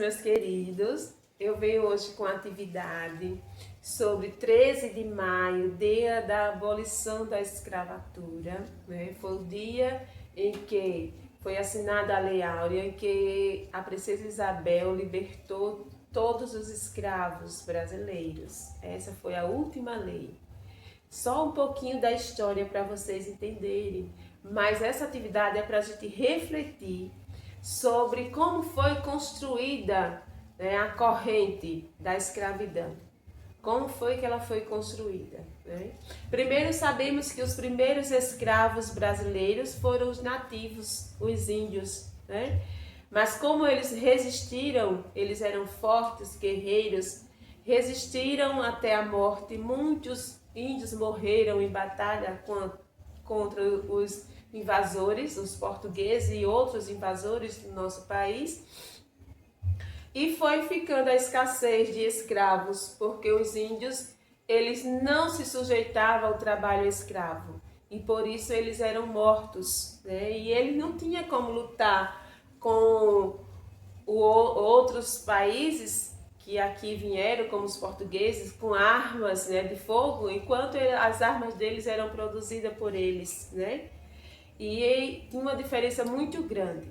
meus queridos. Eu venho hoje com a atividade sobre 13 de maio, dia da abolição da escravatura, né? Foi o dia em que foi assinada a Lei Áurea, em que a princesa Isabel libertou todos os escravos brasileiros. Essa foi a última lei. Só um pouquinho da história para vocês entenderem, mas essa atividade é para a gente refletir sobre como foi construída, né, a corrente da escravidão. Como foi que ela foi construída, né? Primeiro sabemos que os primeiros escravos brasileiros foram os nativos, os índios, né? Mas como eles resistiram, eles eram fortes, guerreiros, resistiram até a morte. Muitos índios morreram em batalha contra os invasores, os portugueses e outros invasores do nosso país. E foi ficando a escassez de escravos, porque os índios, eles não se sujeitavam ao trabalho escravo. E por isso eles eram mortos, né? E eles não tinham como lutar com outros países que aqui vieram, como os portugueses, com armas, né, de fogo, enquanto as armas deles eram produzidas por eles, né? E tinha uma diferença muito grande.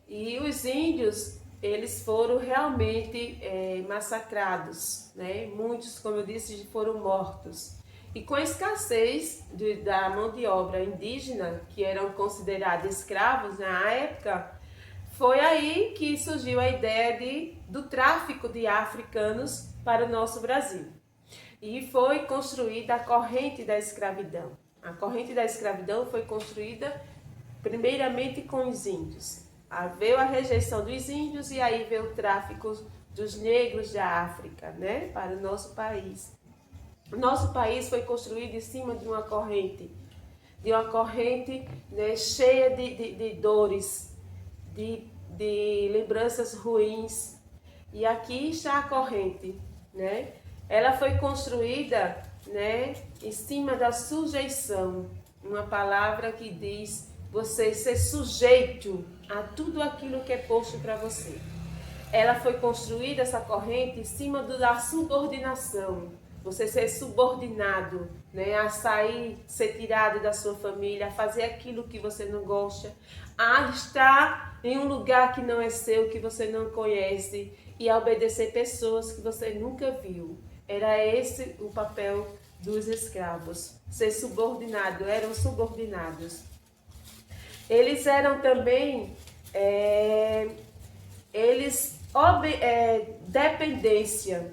E os índios, eles foram realmente massacrados, né? Muitos, como eu disse, foram mortos. E com a escassez da mão de obra indígena, que eram considerados escravos na época, foi aí que surgiu a ideia do tráfico de africanos para o nosso Brasil. E foi construída a corrente da escravidão. A corrente da escravidão foi construída primeiramente com os índios. Veio a rejeição dos índios e aí veio o tráfico dos negros da África, né, para o nosso país. O nosso país foi construído em cima de uma corrente, né, cheia de dores, de lembranças ruins. E aqui está a corrente, né? Ela foi construída, né, em cima da sujeição, uma palavra que diz você ser sujeito a tudo aquilo que é posto para você. Ela foi construída, essa corrente, em cima da subordinação. Você ser subordinado, né, a sair, ser tirado da sua família, a fazer aquilo que você não gosta, a estar em um lugar que não é seu, que você não conhece, e a obedecer pessoas que você nunca viu. Era esse o papel dos escravos, ser subordinado, eram subordinados. Eles eram também, dependência,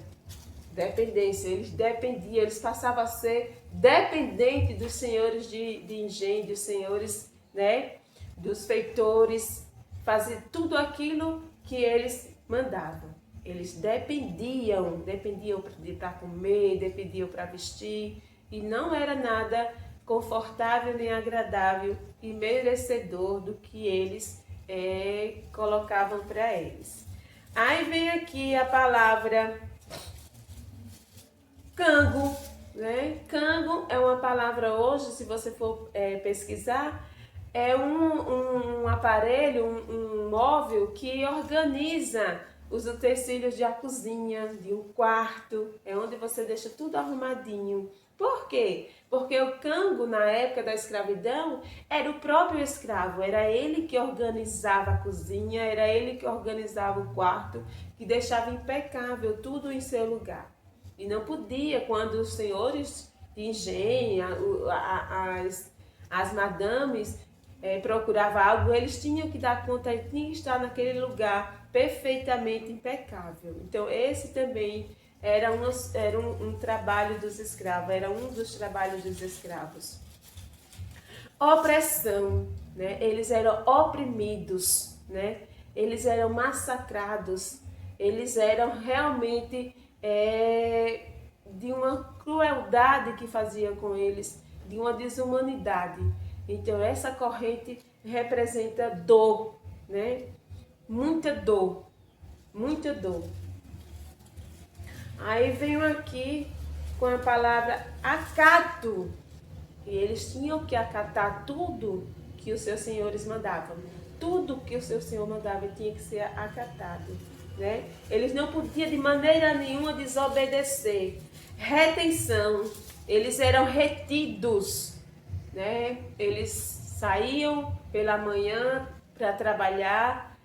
eles dependiam, eles passavam a ser dependentes dos senhores de engenho, dos senhores, né, dos feitores, fazer tudo aquilo que eles mandavam. Eles dependiam para comer, dependiam para vestir, e não era nada confortável nem agradável e merecedor do que eles colocavam para eles. Aí vem aqui a palavra cango, né? Cango é uma palavra hoje, se você for pesquisar, é um aparelho, um móvel que organiza os utensílios de a cozinha, de um quarto, é onde você deixa tudo arrumadinho. Por quê? Porque o cango, na época da escravidão, era o próprio escravo, era ele que organizava a cozinha, era ele que organizava o quarto, que deixava impecável tudo em seu lugar. E não podia, quando os senhores de engenho, as madames procuravam algo, eles tinham que dar conta, eles tinham que estar naquele lugar perfeitamente impecável. Então esse também era um trabalho dos escravos, era um dos trabalhos dos escravos. Opressão, né? Eles eram oprimidos, né? Eles eram massacrados, eles eram realmente de uma crueldade que fazia com eles, de uma desumanidade. Então essa corrente representa dor, né? Muita dor, muita dor. Aí venho aqui com a palavra acato. E eles tinham que acatar tudo que os seus senhores mandavam. Tudo que o seu senhor mandava tinha que ser acatado. né? Eles não podiam de maneira nenhuma desobedecer. Retenção, eles eram retidos, né? Eles saíam pela manhã para trabalhar,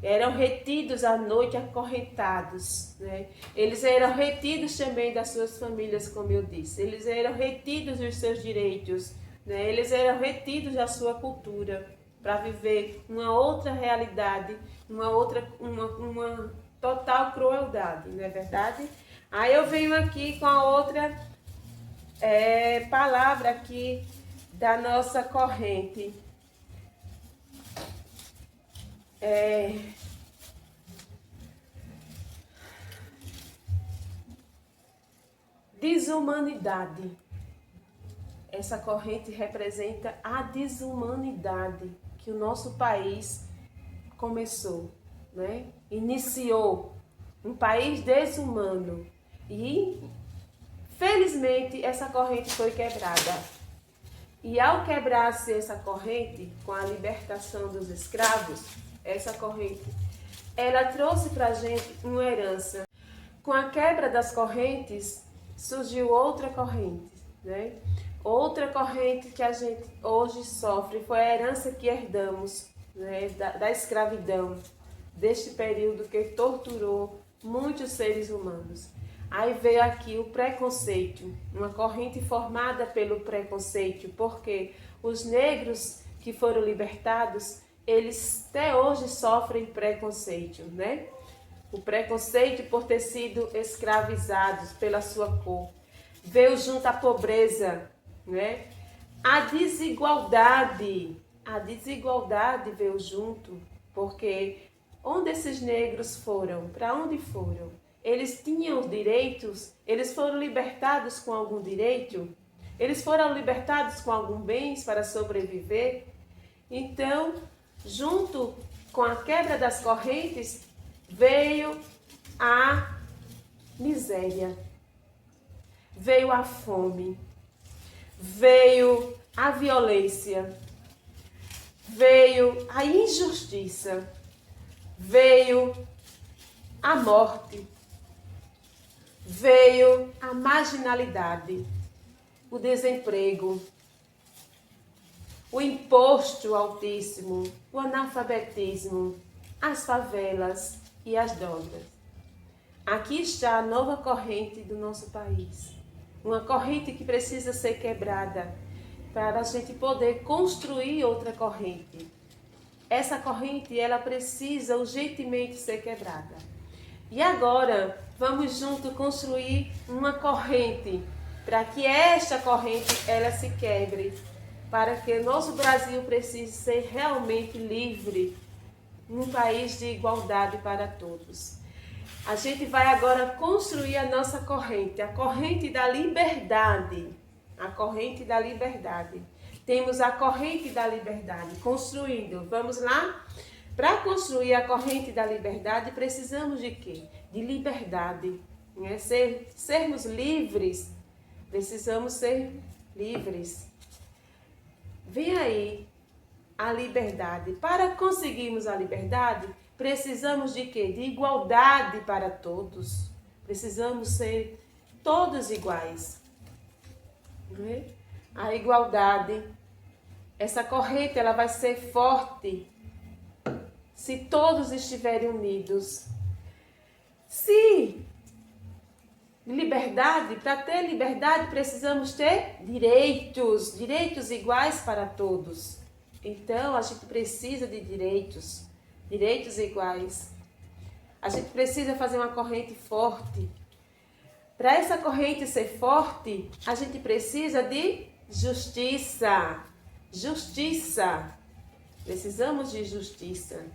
eram retidos à noite, acorrentados, né? Eles eram retidos também das suas famílias, como eu disse. Eles eram retidos dos seus direitos, né? Eles eram retidos da sua cultura para viver uma outra realidade, uma total crueldade, não é verdade? Aí eu venho aqui com a outra palavra aqui da nossa corrente. Desumanidade. Essa corrente representa a desumanidade que o nosso país começou, né? Iniciou um país desumano e felizmente essa corrente foi quebrada. E ao quebrar-se essa corrente com a libertação dos escravos, essa corrente, ela trouxe para a gente uma herança. Com a quebra das correntes surgiu outra corrente, né? Outra corrente que a gente hoje sofre foi a herança que herdamos, né, da escravidão, deste período que torturou muitos seres humanos. Aí veio aqui o preconceito, uma corrente formada pelo preconceito, porque os negros que foram libertados, eles até hoje sofrem preconceito, né? O preconceito por ter sido escravizados pela sua cor. Veio junto à pobreza, né? A desigualdade veio junto, porque onde esses negros foram? Para onde foram? Eles tinham direitos? Eles foram libertados com algum direito? Eles foram libertados com algum bens para sobreviver? Então, junto com a quebra das correntes, veio a miséria, veio a fome, veio a violência, veio a injustiça, veio a morte, veio a marginalidade, o desemprego, o imposto altíssimo, o analfabetismo, as favelas e as drogas. Aqui está a nova corrente do nosso país. Uma corrente que precisa ser quebrada para a gente poder construir outra corrente. Essa corrente, ela precisa urgentemente ser quebrada. E agora, vamos junto construir uma corrente para que esta corrente, ela se quebre, para que o nosso Brasil precise ser realmente livre, um país de igualdade para todos. A gente vai agora construir a nossa corrente, a corrente da liberdade. A corrente da liberdade. Temos a corrente da liberdade, construindo. Vamos lá? Para construir a corrente da liberdade, precisamos de quê? De liberdade. Né? Sermos livres, precisamos ser livres. Vem aí a liberdade. Para conseguirmos a liberdade, precisamos de quê? De igualdade para todos. Precisamos ser todos iguais. Né? A igualdade, essa corrente, ela vai ser forte se todos estiverem unidos. Se liberdade, para ter liberdade, precisamos ter direitos, direitos iguais para todos. Então, a gente precisa de direitos, direitos iguais. A gente precisa fazer uma corrente forte. Para essa corrente ser forte, a gente precisa de justiça. Justiça. Precisamos de justiça.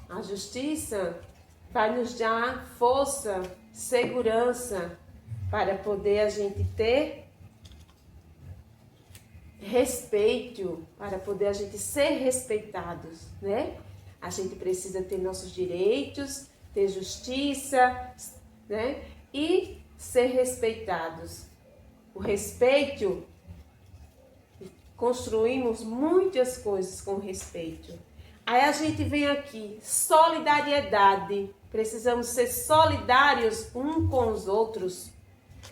A justiça vai nos dar força, segurança, para poder a gente ter respeito, para poder a gente ser respeitados, né? A gente precisa ter nossos direitos, ter justiça, né? E ser respeitados. O respeito, construímos muitas coisas com respeito. Aí a gente vem aqui, solidariedade. Precisamos ser solidários uns com os outros.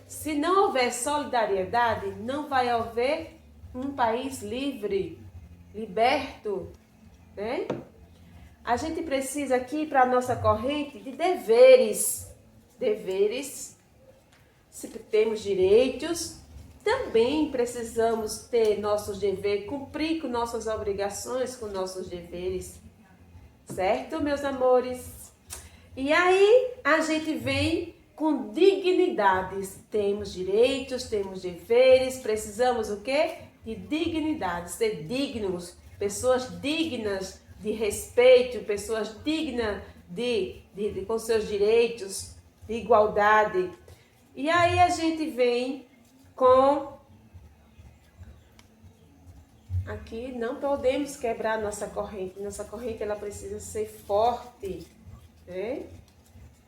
Se não houver solidariedade, não vai haver um país livre, liberto, né? A gente precisa aqui para a nossa corrente de deveres. Deveres. Se temos direitos, também precisamos ter nossos deveres, cumprir com nossas obrigações, com nossos deveres. Certo, meus amores? E aí a gente vem com dignidades. Temos direitos, temos deveres, precisamos o quê? De dignidade, ser dignos, pessoas dignas de respeito, pessoas dignas com seus direitos, de igualdade. E aí a gente vem com... Aqui não podemos quebrar nossa corrente. Nossa corrente ela precisa ser forte, né?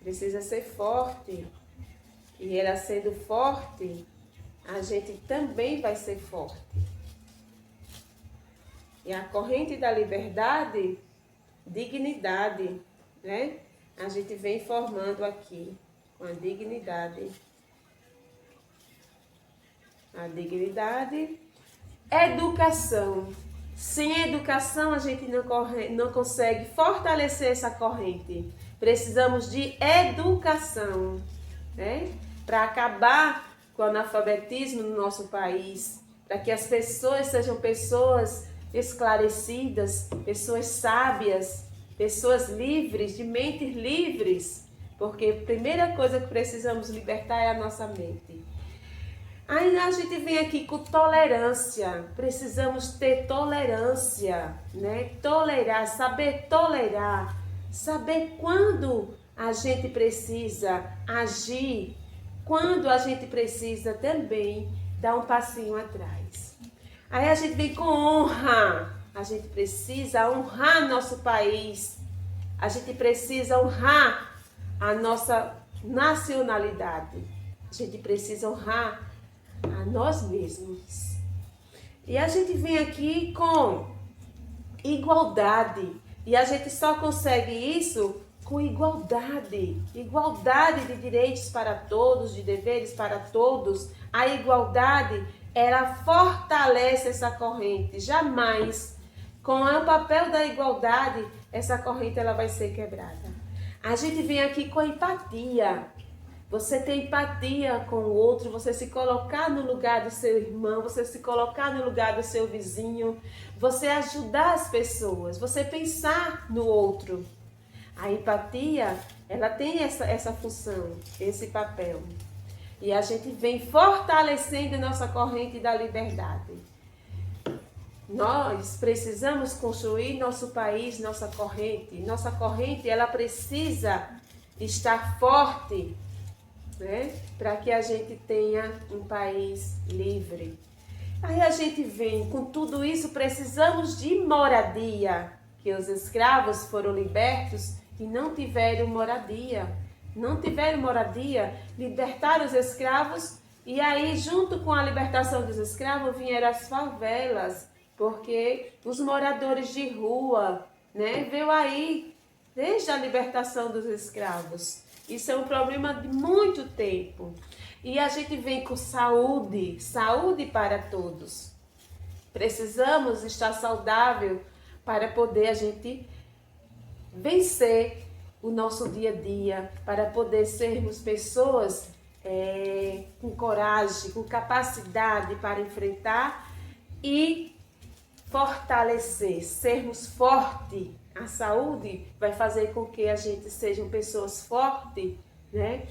Precisa ser forte. E ela sendo forte, a gente também vai ser forte. E a corrente da liberdade, dignidade, né? A gente vem formando aqui com a dignidade. A dignidade, educação. Sem educação a gente não consegue fortalecer essa corrente. Precisamos de educação, né? Para acabar com o analfabetismo no nosso país, para que as pessoas sejam pessoas esclarecidas, pessoas sábias, pessoas livres, de mentes livres, porque a primeira coisa que precisamos libertar é a nossa mente. Aí a gente vem aqui com tolerância, precisamos ter tolerância, né? Tolerar, saber quando a gente precisa agir, quando a gente precisa também dar um passinho atrás. Aí a gente vem com honra, a gente precisa honrar nosso país, a gente precisa honrar a nossa nacionalidade, a gente precisa honrar a nós mesmos. E a gente vem aqui com igualdade. E a gente só consegue isso com igualdade. Igualdade de direitos para todos, de deveres para todos. A igualdade, ela fortalece essa corrente. Jamais, com o papel da igualdade, essa corrente ela vai ser quebrada. A gente vem aqui com empatia. Você ter empatia com o outro, você se colocar no lugar do seu irmão, você se colocar no lugar do seu vizinho, você ajudar as pessoas, você pensar no outro. A empatia, ela tem essa função, esse papel. E a gente vem fortalecendo nossa corrente da liberdade. Nós precisamos construir nosso país, nossa corrente. Nossa corrente, ela precisa estar forte, né? Para que a gente tenha um país livre. Aí a gente vem com tudo isso, precisamos de moradia, que os escravos foram libertos e não tiveram moradia. Não tiveram moradia, libertaram os escravos e aí junto com a libertação dos escravos vieram as favelas, porque os moradores de rua, né, veio aí desde a libertação dos escravos. Isso é um problema de muito tempo. E a gente vem com saúde, saúde para todos. Precisamos estar saudável para poder a gente vencer o nosso dia a dia, para poder sermos pessoas com coragem, com capacidade para enfrentar e fortalecer, sermos fortes. A saúde vai fazer com que a gente sejam pessoas fortes, né?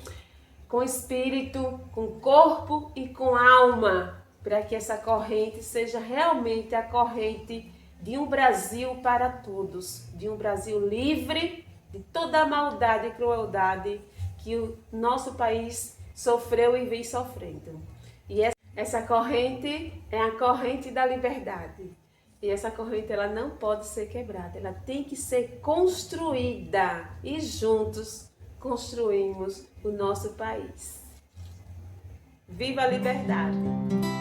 Com espírito, com corpo e com alma, para que essa corrente seja realmente a corrente de um Brasil para todos, de um Brasil livre de toda a maldade e crueldade que o nosso país sofreu e vem sofrendo. E essa corrente é a corrente da liberdade. E essa corrente ela não pode ser quebrada, ela tem que ser construída e juntos construímos o nosso país. Viva a liberdade!